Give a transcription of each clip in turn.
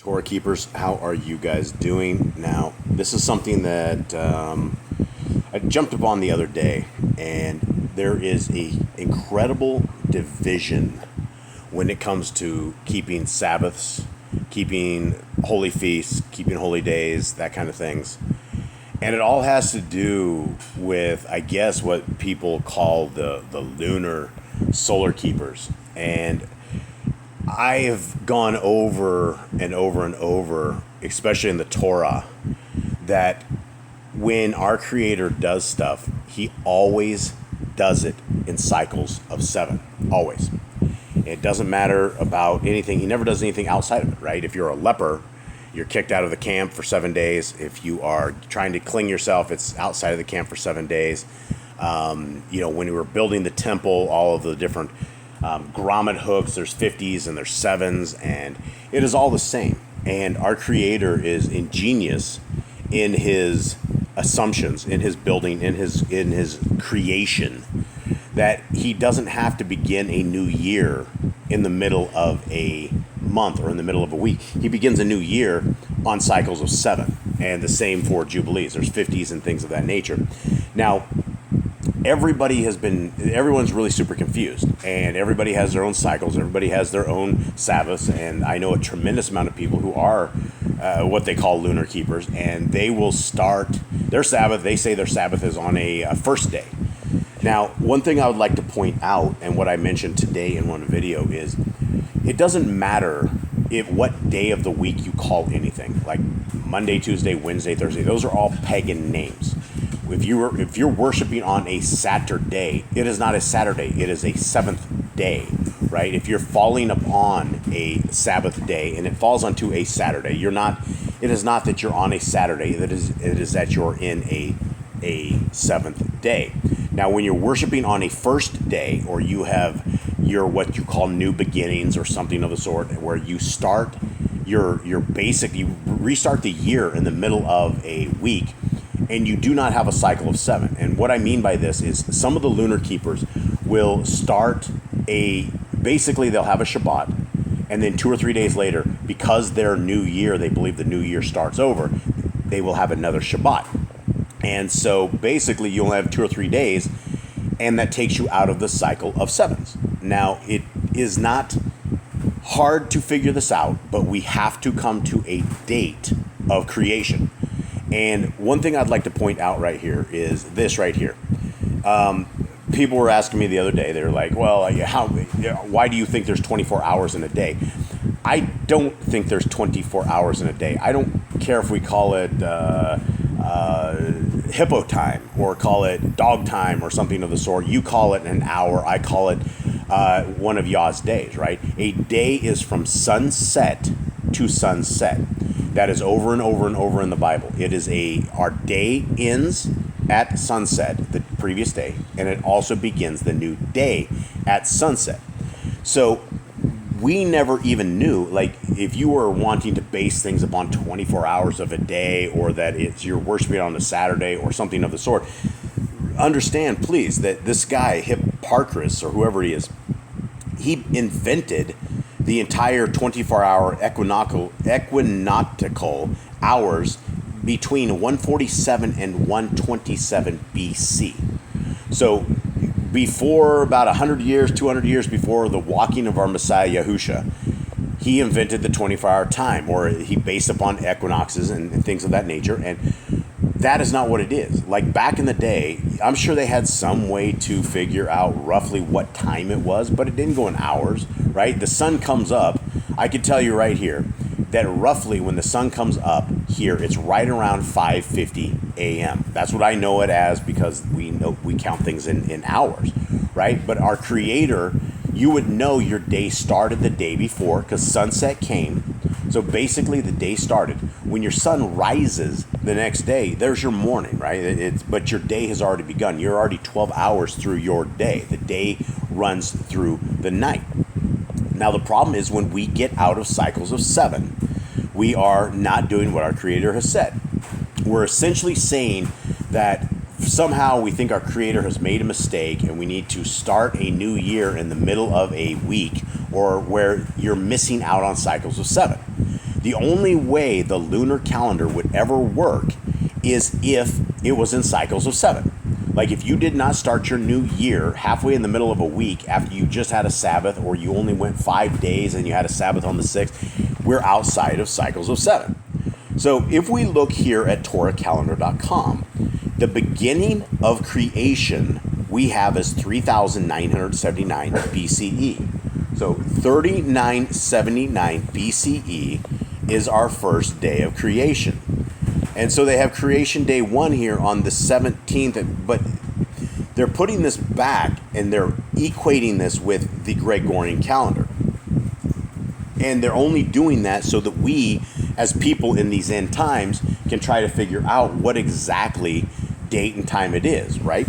Torah Keepers, how are you guys doing? Now, this is something that I jumped upon the other day, and there is a incredible division when it comes to keeping Sabbaths, keeping holy feasts, keeping holy days, that kind of things. And it all has to do with, I guess, what people call the lunar solar keepers. And I have gone over and over and over, especially in the Torah, that when our Creator does stuff, He always does it in cycles of 7. Always. It doesn't matter about anything. He never does anything outside of it, right? If you're a leper, you're kicked out of the camp for 7 days. If you are trying to clean yourself, it's outside of the camp for 7 days. When we were building the temple, all of the different grommet hooks, there's 50s and there's 7s, and it is all the same. And our Creator is ingenious in His assumptions, in His building, in His creation, that He doesn't have to begin a new year in the middle of a month or in the middle of a week. He begins a new year on cycles of 7, and the same for Jubilees. There's 50s and things of that nature. Now, everyone's really super confused, and everybody has their own cycles, everybody has their own Sabbaths, and I know a tremendous amount of people who are what they call lunar keepers, and they will start their Sabbath. They say their Sabbath is on a first day. Now, one thing I would like to point out, and what I mentioned today in one video, is it doesn't matter what day of the week you call anything, like Monday, Tuesday, Wednesday, Thursday. Those are all pagan names. If you're worshiping on a Saturday, it is not a Saturday. It is a 7th day, right? If you're falling upon a Sabbath day and it falls onto a Saturday, it is not that you're on a Saturday. It is that you're in a 7th day. Now, when you're worshiping on a first day, or you have your what you call new beginnings or something of the sort, where you start you restart the year in the middle of a week, and you do not have a cycle of 7. And what I mean by this is some of the lunar keepers will start basically they'll have a Shabbat, and then 2 or 3 days later, because their new year, they believe the new year starts over, they will have another Shabbat. And so basically you only have 2 or 3 days, and that takes you out of the cycle of 7s. Now, it is not hard to figure this out, but we have to come to a date of creation. And one thing I'd like to point out right here is this right here. People were asking me the other day, they were like, well, why do you think there's 24 hours in a day? I don't think there's 24 hours in a day. I don't care if we call it hippo time or call it dog time or something of the sort. You call it an hour. I call it one of Yah's days, right? A day is from sunset to sunset. That is over and over and over in the Bible. It is our day ends at sunset, the previous day, and it also begins the new day at sunset. So we never even knew, like, if you were wanting to base things upon 24 hours of a day, or that you're worshiping on a Saturday or something of the sort, understand, please, that this guy, Hipparchus, or whoever he is, he invented the entire 24-hour equinoctial hours between 147 and 127 BC. So before about 100 years, 200 years before the walking of our Messiah Yahusha, he invented the 24-hour time, or he based upon equinoxes and things of that nature. And that is not what it is. Like back in the day, I'm sure they had some way to figure out roughly what time it was, but it didn't go in hours, right? The sun comes up. I could tell you right here that roughly when the sun comes up here, it's right around 5:50 a.m. That's what I know it as, because we count things in hours, right? But our Creator, you would know your day started the day before, because sunset came. So basically the day started. When your sun rises the next day, there's your morning, right? But your day has already begun. You're already 12 hours through your day. The day runs through the night. Now the problem is when we get out of cycles of 7, we are not doing what our Creator has said. We're essentially saying that somehow we think our Creator has made a mistake and we need to start a new year in the middle of a week, or where you're missing out on cycles of 7. The only way the lunar calendar would ever work is if it was in cycles of 7. Like if you did not start your new year halfway in the middle of a week after you just had a Sabbath, or you only went 5 days and you had a Sabbath on the 6th, we're outside of cycles of 7. So if we look here at TorahCalendar.com, the beginning of creation we have as 3,979 BCE. So 3979 BCE is our first day of creation. And so they have creation day 1 here on the 17th, but they're putting this back and they're equating this with the Gregorian calendar. And they're only doing that so that we, as people in these end times, can try to figure out what exactly date and time it is, right?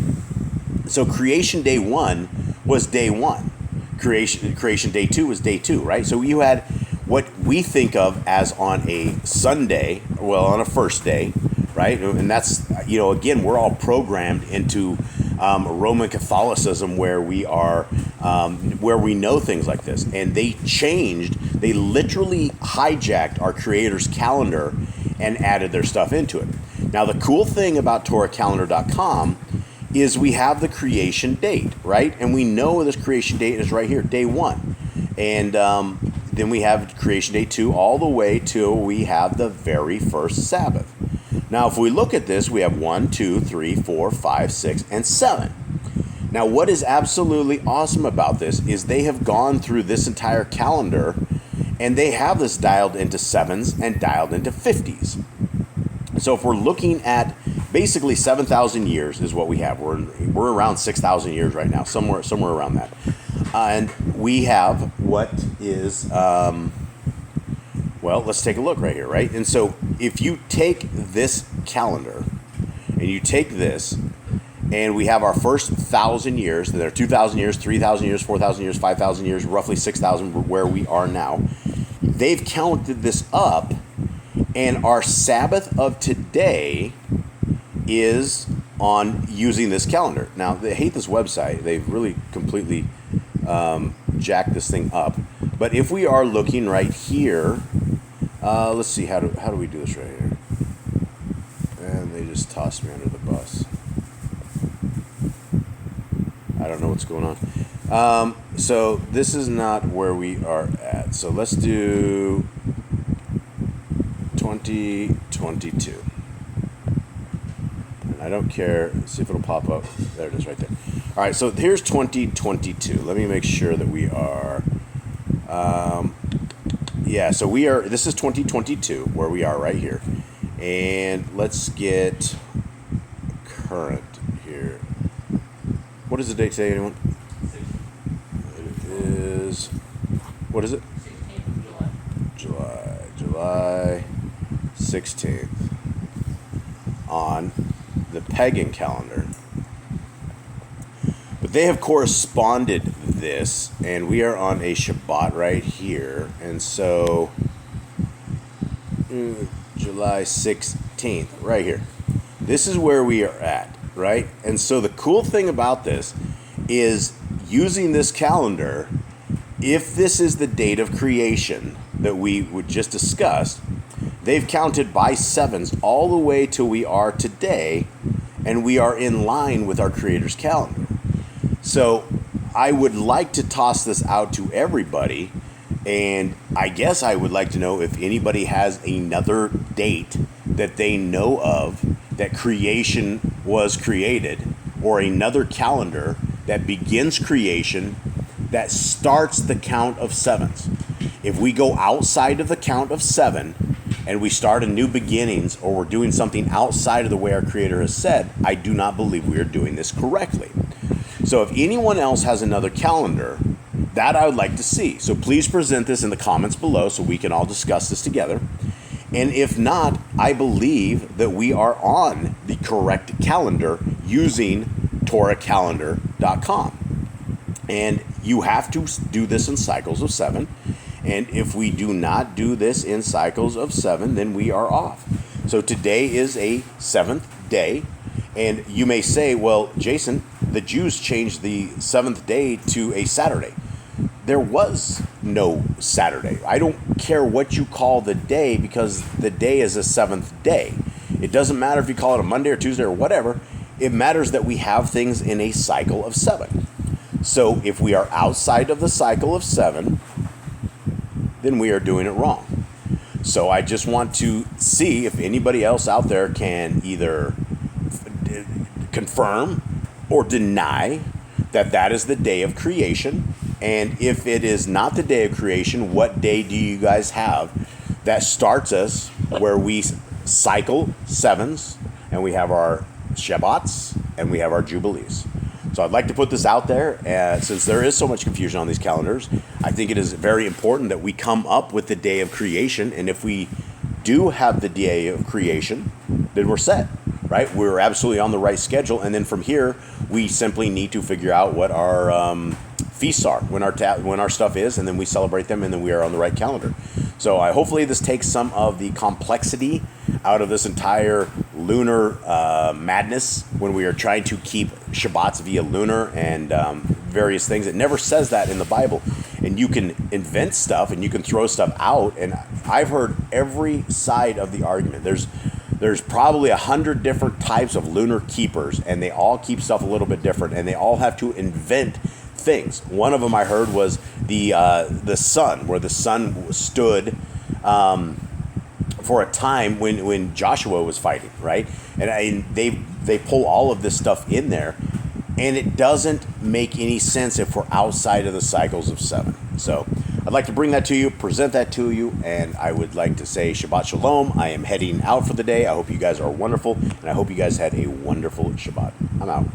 So creation day 1 was day 1. Creation day 2 was day 2, right? So you had what we think of as on a Sunday, well, on a first day, right? And that's, again, we're all programmed into Roman Catholicism where we are, where we know things like this. And they literally hijacked our Creator's calendar and added their stuff into it. Now, the cool thing about TorahCalendar.com is we have the creation date, right? And we know this creation date is right here, day 1. And then we have creation day 2 all the way till we have the very first Sabbath. Now, if we look at this, we have 1, 2, 3, 4, 5, 6, and 7. Now, what is absolutely awesome about this is they have gone through this entire calendar and they have this dialed into 7s and dialed into 50s. So if we're looking at basically 7,000 years is what we have. We're around 6,000 years right now, somewhere around that. And we have what is, let's take a look right here, right? And so if you take this calendar and you take this, and we have our first 1,000 years, then there are 2,000 years, 3,000 years, 4,000 years, 5,000 years, roughly 6,000 where we are now. They've counted this up, and our Sabbath of today is on using this calendar. Now, they hate this website. They've really completely jacked this thing up. But if we are looking right here, let's see, how do we do this right here? And they just tossed me under the bus. I don't know what's going on. So this is not where we are at. So let's do 2022. And I don't care. Let's see if it'll pop up. There it is right there. All right, so here's 2022. Let me make sure that we are... so we are... This is 2022, where we are right here. And let's get current here. What is the date today, anyone? It is... What is it? 16th of July 16th. On the pagan calendar. But they have corresponded this, and we are on a Shabbat right here. And so, July 16th, right here. This is where we are at, right? And so the cool thing about this is using this calendar, if this is the date of creation that we would just discussed, they've counted by 7s all the way till we are today, and we are in line with our Creator's calendar. So I would like to toss this out to everybody, and I guess I would like to know if anybody has another date that they know of that creation was created, or another calendar that begins creation that starts the count of 7s. If we go outside of the count of 7 and we start a new beginnings, or we're doing something outside of the way our Creator has said, I do not believe we are doing this correctly. So if anyone else has another calendar, that I would like to see. So please present this in the comments below so we can all discuss this together. And if not, I believe that we are on the correct calendar using TorahCalendar.com. And you have to do this in cycles of 7. And if we do not do this in cycles of 7, then we are off. So today is a 7th day. And you may say, well, Jason, the Jews changed the 7th day to a Saturday. There was no Saturday. I don't care what you call the day, because the day is a seventh day. It doesn't matter if you call it a Monday or Tuesday or whatever. It matters that we have things in a cycle of 7. So if we are outside of the cycle of 7, then we are doing it wrong. So I just want to see if anybody else out there can either confirm or deny that that is the day of creation. And if it is not the day of creation, what day do you guys have that starts us where we cycle 7s, and we have our Shabbats, and we have our Jubilees? So I'd like to put this out there, since there is so much confusion on these calendars. I think it is very important that we come up with the day of creation, and if we do have the day of creation, then we're set, right? We're absolutely on the right schedule, and then from here, we simply need to figure out what our feasts are, when our stuff is, and then we celebrate them, and then we are on the right calendar. So hopefully this takes some of the complexity out of this entire lunar madness when we are trying to keep Shabbats via lunar and various things. It never says that in the Bible. And you can invent stuff and you can throw stuff out. And I've heard every side of the argument. There's probably 100 different types of lunar keepers, and they all keep stuff a little bit different, and they all have to invent things. One of them I heard was the sun, where the sun stood for a time when Joshua was fighting, right? And they pull all of this stuff in there, and it doesn't make any sense if we're outside of the cycles of 7. So I'd like to bring that to you, present that to you, and I would like to say Shabbat Shalom. I am heading out for the day. I hope you guys are wonderful, and I hope you guys had a wonderful Shabbat. I'm out.